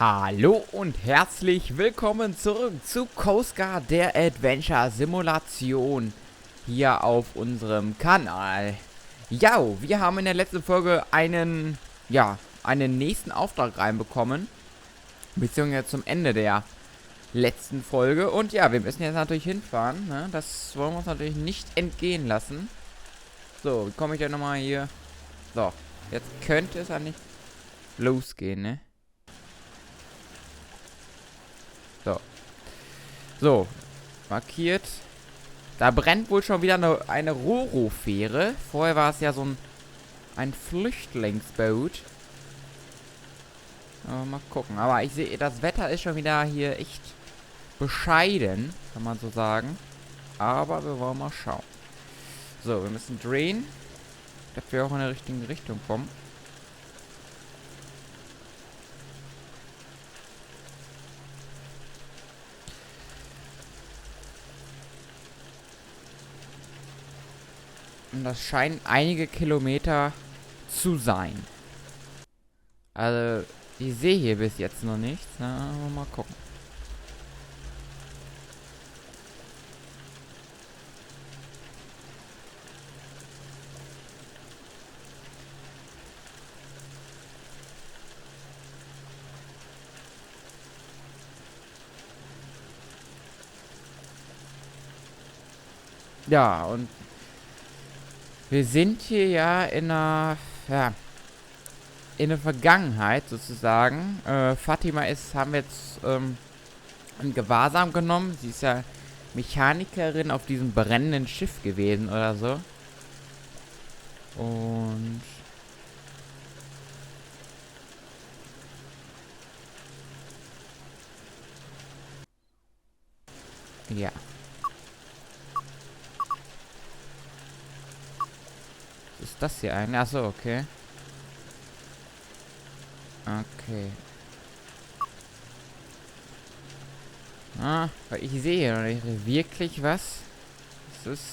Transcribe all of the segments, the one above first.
Hallo und herzlich willkommen zurück zu Coast Guard, der Adventure-Simulation hier auf unserem Kanal. Ja, wir haben in der letzten Folge einen nächsten Auftrag reinbekommen, beziehungsweise zum Ende der letzten Folge. Und ja, wir müssen jetzt natürlich hinfahren, ne? Das wollen wir uns natürlich nicht entgehen lassen. So, wie komme ich denn nochmal hier? So, jetzt könnte es eigentlich losgehen, ne? So, markiert. Da brennt wohl schon wieder eine Roro-Fähre. Vorher war es ja so ein Flüchtlingsboot. Mal gucken. Aber ich sehe, das Wetter ist schon wieder hier echt bescheiden, kann man so sagen. Aber wir wollen mal schauen. So, wir müssen drehen, dass wir auch in der richtigen Richtung kommen. Und das scheinen einige Kilometer zu sein. Also, ich sehe hier bis jetzt noch nichts. Na, mal gucken. Ja, und wir sind hier ja in der Vergangenheit sozusagen. Fatima haben wir jetzt in Gewahrsam genommen. Sie ist ja Mechanikerin auf diesem brennenden Schiff gewesen oder so. Und ja. Ist das hier ein? Achso, okay. Okay. Weil ich sehe hier noch nicht wirklich was. Das ist...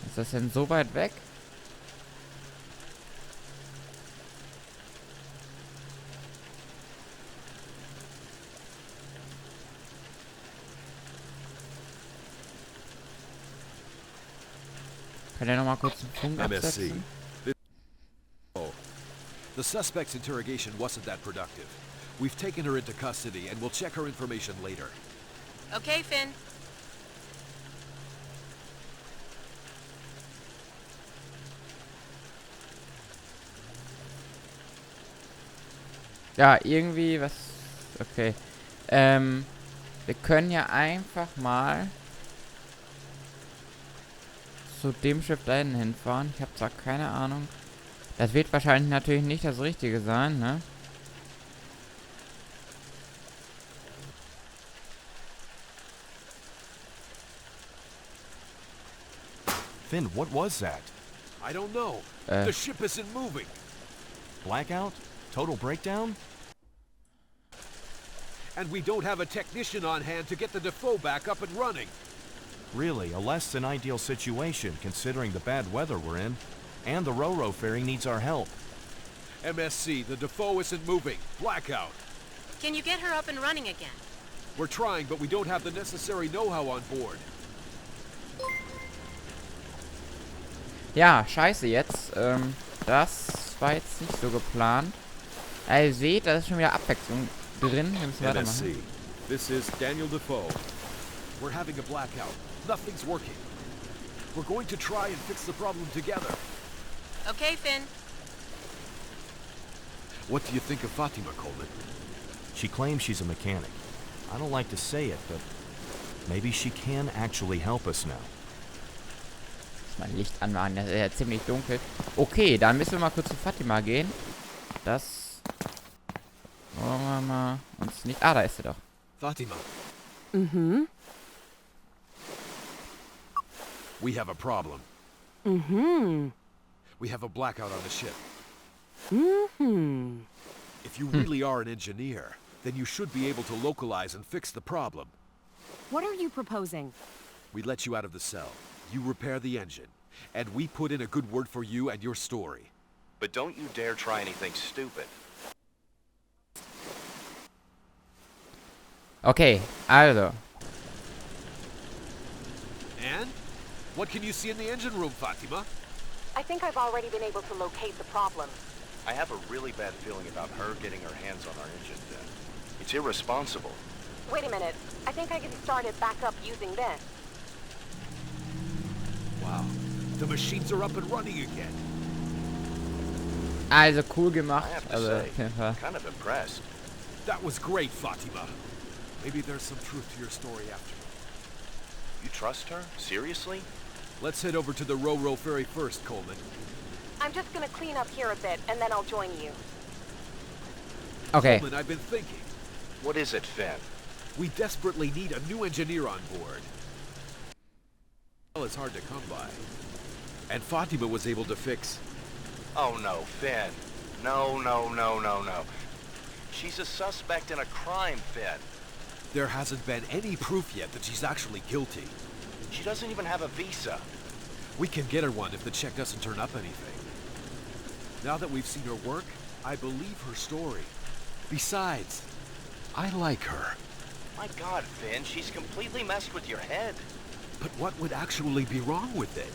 Ist das denn so weit weg? Kann er noch mal kurz den Funk absetzen? The suspect's interrogation wasn't that productive. We've taken her into custody and we'll check her information later. Okay, Finn. Ja, irgendwie was... Okay. Wir können ja einfach mal zu dem Schiff da hinten hinfahren. Ich habe zwar keine Ahnung. Das wird wahrscheinlich natürlich nicht das Richtige sein, ne? Finn, what was that? I don't know. The ship isn't moving. Blackout? Total breakdown? And we don't have a technician on hand to get the Defoe back up and running. Really, a less than ideal situation considering the bad weather we're in. And the Roro ferry needs our help. MSC, the Defoe isn't moving. Blackout. Can you get her up and running again? We're trying, but we don't have the necessary know-how on board. Ja, scheiße jetzt. Das war jetzt nicht so geplant. Ihr seht, da ist schon wieder Abwechslung drin. Wir müssen weitermachen. MSC, this is Daniel Defoe. We're having a blackout. Nothing's working. We're going to try and fix the problem together. Okay, Finn. What do you think of Fatima, Colman? She claims she's a mechanic. I don't like to say it, but maybe she can actually help us now. Mein Licht anmachen, das ist ja ziemlich dunkel. Okay, dann müssen wir mal kurz zu Fatima gehen. Das wollen wir mal uns nicht... Ah, da ist sie doch. Fatima. Mhm. We have a problem. Mhm. We have a blackout on the ship. Mhm. If you really are an engineer, then you should be able to localize and fix the problem. What are you proposing? We let you out of the cell. You repair the engine. And we put in a good word for you and your story. But don't you dare try anything stupid. Okay, also. And? What can you see in the engine room, Fatima? I think I've already been able to locate the problem. I have a really bad feeling about her getting her hands on our engine then. It's irresponsible. Wait a minute. I think I can start it back up using this. Wow. The machines are up and running again. Also cool gemacht. I have to Also, say, auf jeden Fall. kind of impressed. That was great, Fatima. Maybe there's some truth to your story after all. You trust her? Seriously? Let's head over to the Ro-Ro ferry first, Colman. I'm just gonna clean up here a bit, and then I'll join you. Okay. Colman, I've been thinking. What is it, Finn? We desperately need a new engineer on board. Well, it's hard to come by. And Fatima was able to fix... Oh no, Finn. No, no, no, no, no. She's a suspect in a crime, Finn. There hasn't been any proof yet that she's actually guilty. She doesn't even have a visa. We can get her one if the check doesn't turn up anything. Now that we've seen her work, I believe her story. Besides, I like her. My God, Finn, she's completely messed with your head. But what would actually be wrong with it?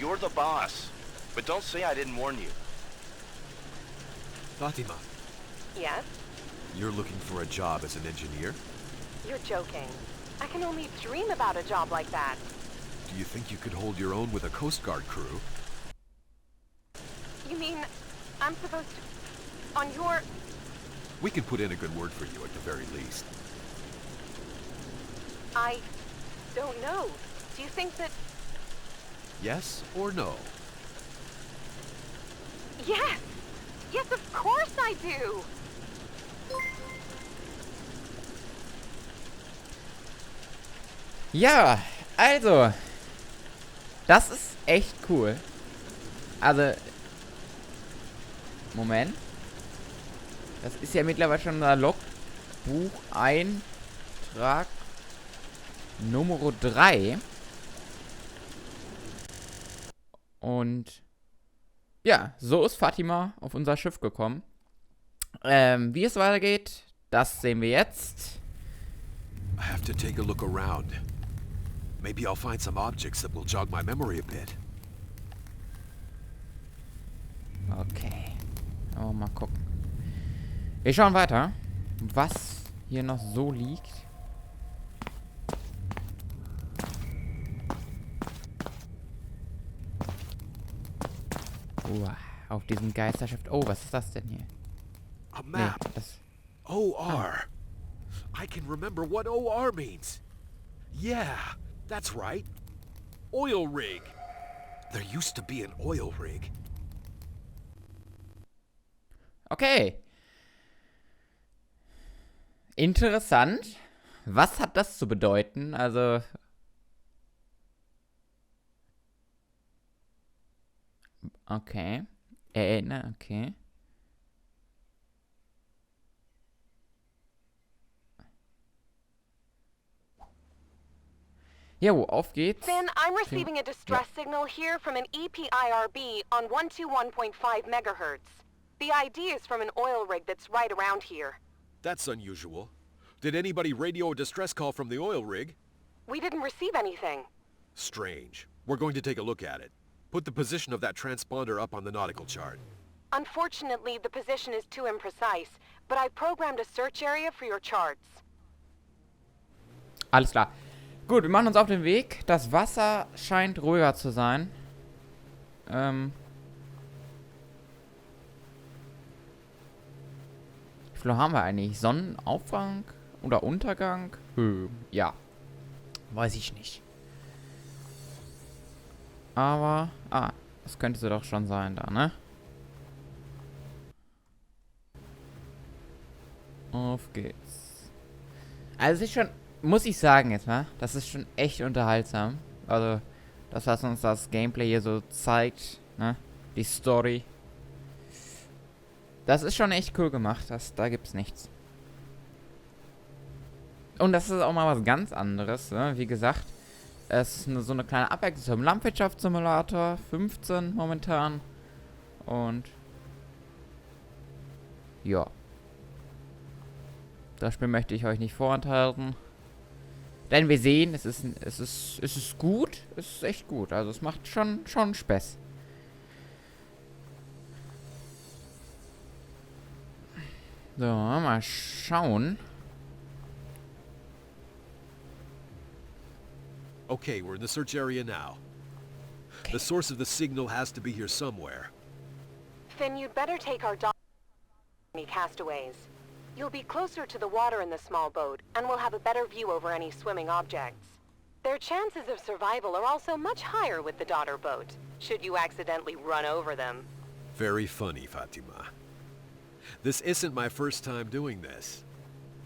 You're the boss. But don't say I didn't warn you. Fatima, Yes? you're looking for a job as an engineer? You're joking. I can only dream about a job like that. Do you think you could hold your own with a Coast Guard crew? You mean I'm supposed to... on your... We can put in a good word for you at the very least. I don't know. Do you think that... Yes or no? Yes! Yes, of course I do! Ja, also. Das ist echt cool. Also. Moment. Das ist ja mittlerweile schon ein Logbucheintrag Nummer 3. Und ja, so ist Fatima auf unser Schiff gekommen. Wie es weitergeht, das sehen wir jetzt. I have to take a look around. Maybe I'll find some objects that will jog my memory a bit. Okay. Oh, mal gucken. Wir schauen weiter, was hier noch so liegt. Auf diesem Geisterschiff. Oh, was ist das denn hier? A Nee, map. das... OR. I can remember what OR means. Yeah, that's right. Oil rig. There used to be an oil rig. Okay. Interessant. Was hat das zu bedeuten? Also... Okay. Okay. Jo, auf geht's. Finn, I'm receiving a distress signal here from an EPIRB on 121.5 megahertz. The ID is from an oil rig that's right around here. That's unusual. Did anybody radio a distress call from the oil rig? We didn't receive anything. Strange. We're going to take a look at it. Put the position of that transponder up on the nautical chart. Unfortunately, the position is too imprecise, but I programmed a search area for your charts. Alles klar. Gut, wir machen uns auf den Weg. Das Wasser scheint ruhiger zu sein. Wie viel haben wir eigentlich? Sonnenaufgang oder Untergang? Ja. Weiß ich nicht. Aber, das könnte sie doch schon sein da, ne? Auf geht's. Also es ist schon, muss ich sagen jetzt mal, das ist schon echt unterhaltsam. Also, das, was uns das Gameplay hier so zeigt, ne? Die Story. Das ist schon echt cool gemacht, da gibt's nichts. Und das ist auch mal was ganz anderes, ne? Wie gesagt, es ist so eine kleine Abwechslung zum Landwirtschaftssimulator. 15 momentan. Und ja. Das Spiel möchte ich euch nicht vorenthalten. Denn wir sehen, es ist gut. Es ist echt gut. Also es macht schon Spaß. So, mal schauen. Okay, we're in the search area now. The source of the signal has to be here somewhere. Finn, you'd better take our dog any castaways. You'll be closer to the water in the small boat, and we'll have a better view over any swimming objects. Their chances of survival are also much higher with the daughter boat, should you accidentally run over them. Very funny, Fatima. This isn't my first time doing this.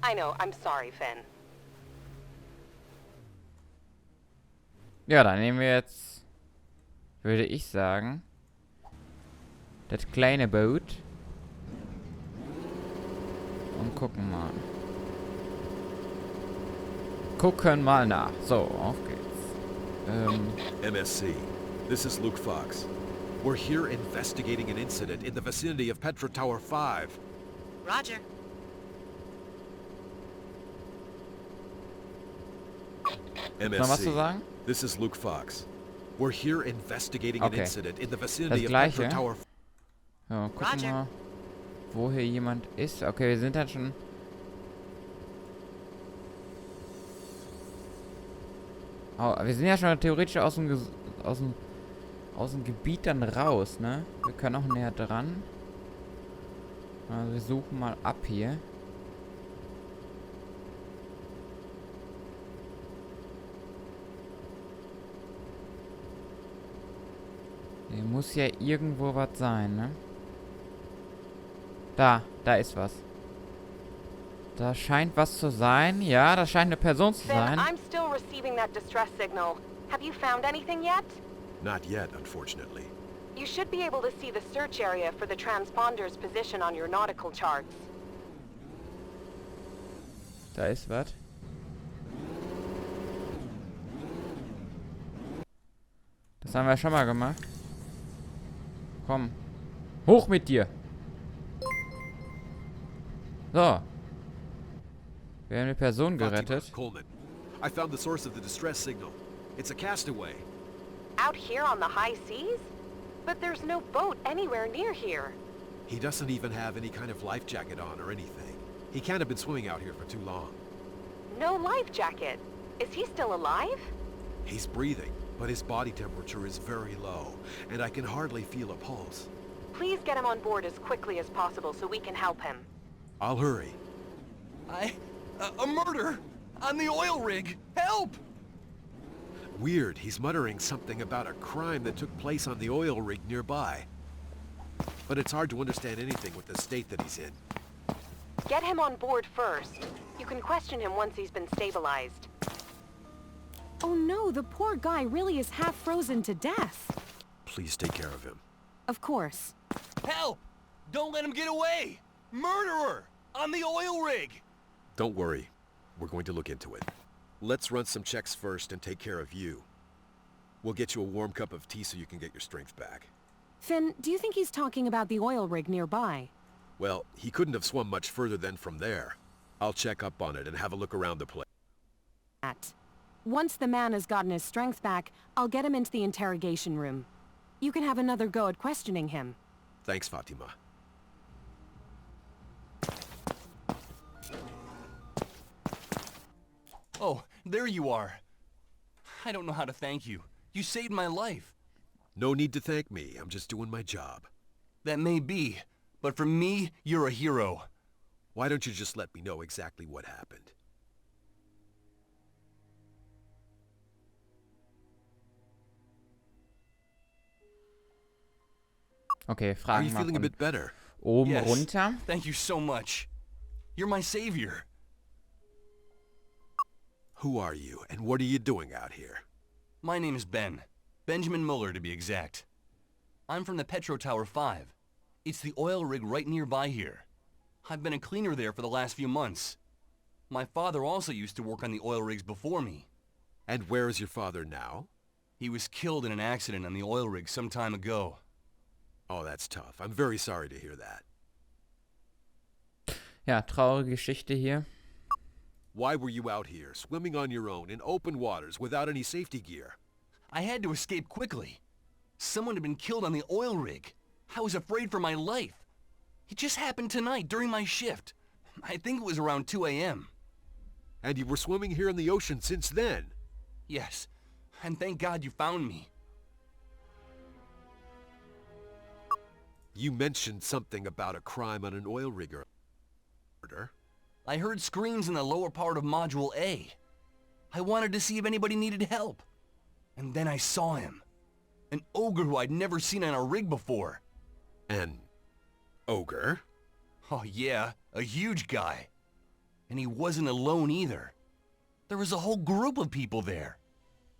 I know, I'm sorry, Finn. Ja, dann nehmen wir jetzt, würde ich sagen, das kleine Boot und gucken mal. Gucken mal nach. So, auf geht's. MSC, this is Luke Fox. We're here investigating an incident in the vicinity of Petro Tower 5. Roger. Noch was zu MSC, sagen? this is Luke Fox. We're here investigating an Okay. incident in the vicinity of Gleiche. Petro Tower. So, gucken Roger. mal, wo hier jemand ist. Okay, wir sind dann schon... Oh, wir sind ja schon theoretisch aus dem Gebiet dann raus, ne? Wir können auch näher dran. Also wir suchen mal ab hier. Hier muss ja irgendwo was sein, ne? Da ist was. Da scheint was zu sein. Ja, das scheint eine Person zu Finn, sein. I'm still receiving that distress signal. Have you found anything yet? Not yet, unfortunately. You should be able to see the search area for the transponder's position on your nautical charts. Da ist was. Das haben wir schon mal gemacht. Komm. Hoch mit dir. So. Wir haben eine Person Fatima, gerettet. Colman, I found the source of the distress signal. It's a castaway. Out here on the high seas? But there's no boat anywhere near here. He doesn't even have any kind of life jacket on or anything. He can't have been swimming out here for too long. No life jacket. Is he still alive? He's breathing, but his body temperature is very low, and I can hardly feel a pulse. Please get him on board as quickly as possible so we can help him. I'll hurry. A murder! On the oil rig! Help! Weird, he's muttering something about a crime that took place on the oil rig nearby. But it's hard to understand anything with the state that he's in. Get him on board first. You can question him once he's been stabilized. Oh no, the poor guy really is half frozen to death. Please take care of him. Of course. Help! Don't let him get away! Murderer! On the oil rig! Don't worry. We're going to look into it. Let's run some checks first and take care of you. We'll get you a warm cup of tea so you can get your strength back. Finn, do you think he's talking about the oil rig nearby? Well, he couldn't have swum much further than from there. I'll check up on it and have a look around the place. Once the man has gotten his strength back, I'll get him into the interrogation room. You can have another go at questioning him. Thanks, Fatima. Oh, there you are. I don't know how to thank you. You saved my life. No need to thank me. I'm just doing my job. That may be, but for me, you're a hero. Why don't you just let me know exactly what happened? Okay, Are Fragen you mal feeling a von bit better? oben Yes. runter. Thank you so much. You're my savior. Who are you, and what are you doing out here? My name is Ben. Benjamin Muller, to be exact. I'm from the Petro Tower 5. It's the oil rig right nearby here. I've been a cleaner there for the last few months. My father also used to work on the oil rigs before me. And where is your father now? He was killed in an accident on the oil rig some time ago. Oh, that's tough. I'm very sorry to hear that. Ja, traurige Geschichte hier. Why were you out here, swimming on your own in open waters without any safety gear? I had to escape quickly. Someone had been killed on the oil rig. I was afraid for my life. It just happened tonight during my shift. I think it was around 2 a.m. And you were swimming here in the ocean since then? Yes, and thank God you found me. You mentioned something about a crime on an oil rig earlier. I heard screams in the lower part of Module A. I wanted to see if anybody needed help. And then I saw him. An ogre who I'd never seen on a rig before. An ogre? Oh yeah, a huge guy. And he wasn't alone either. There was a whole group of people there.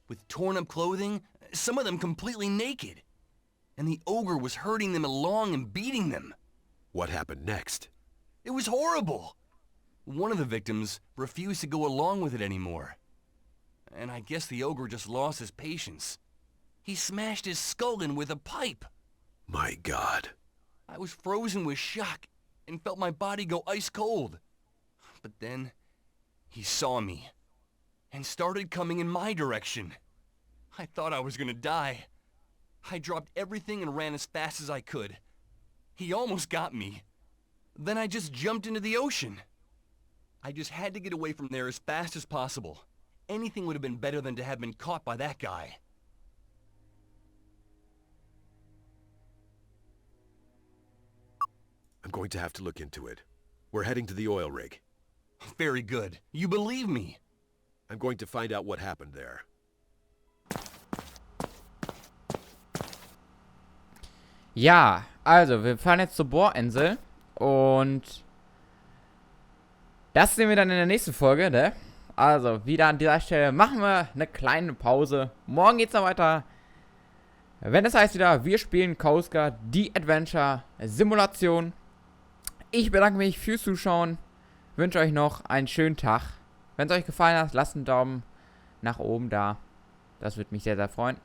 With torn up clothing, some of them completely naked. And the ogre was herding them along and beating them. What happened next? It was horrible. One of the victims refused to go along with it anymore. And I guess the ogre just lost his patience. He smashed his skull in with a pipe. My God. I was frozen with shock and felt my body go ice cold. But then, he saw me and started coming in my direction. I thought I was gonna die. I dropped everything and ran as fast as I could. He almost got me. Then I just jumped into the ocean. I just had to get away from there as fast as possible. Anything would have been better than to have been caught by that guy. I'm going to have to look into it. We're heading to the oil rig. Very good. You believe me. I'm going to find out what happened there. Ja, also, wir fahren jetzt zur Bohrinsel. Und das sehen wir dann in der nächsten Folge, ne? Also, wieder an dieser Stelle machen wir eine kleine Pause. Morgen geht's dann weiter. Wenn es heißt wieder, wir spielen Coast Guard, die Adventure-Simulation. Ich bedanke mich fürs Zuschauen. Wünsche euch noch einen schönen Tag. Wenn es euch gefallen hat, lasst einen Daumen nach oben da. Das würde mich sehr, sehr freuen.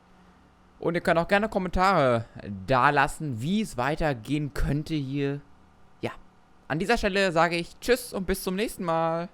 Und ihr könnt auch gerne Kommentare da lassen, wie es weitergehen könnte hier. Ja, an dieser Stelle sage ich Tschüss und bis zum nächsten Mal.